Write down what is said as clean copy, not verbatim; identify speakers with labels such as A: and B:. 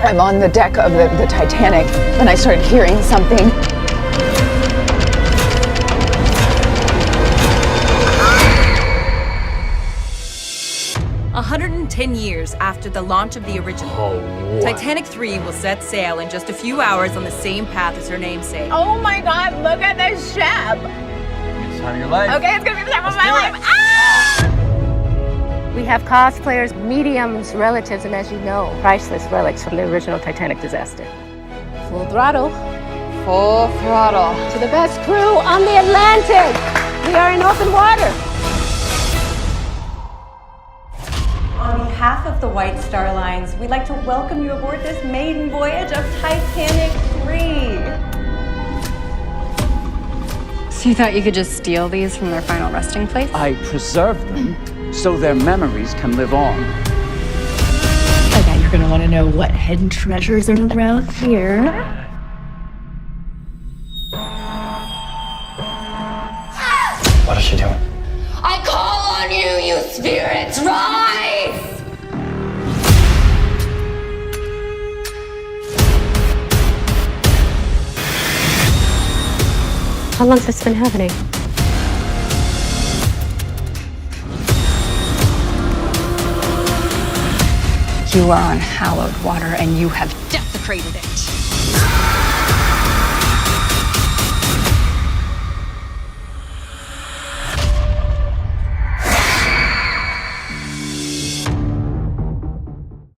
A: I'm on the deck of the Titanic, and I started hearing something.
B: 110 years after the launch of the original, Titanic 3 will set sail in just a few hours on the same path as her namesake.
A: Oh my God, look at this ship!
C: It's time of your life.
A: Okay, it's gonna be the time of my
C: Let's
A: life.
C: do it.
D: We have cosplayers, mediums, relatives, and as you know, priceless relics from the original Titanic disaster. Full throttle.
A: Full throttle.
D: To the best crew on the Atlantic. We are in open water.
E: On behalf of the White Star Lines, we'd like to welcome you aboard this maiden voyage of Titanic 3.
F: So you thought you could just steal these from their final resting place?
G: I preserve them so their memories can live on.
H: I bet you're gonna want to know what hidden treasures are around here.
C: What is she doing?
I: I call on you, you spirits, rise!
D: How long has this been happening?
F: You are on hallowed water and you have desecrated it.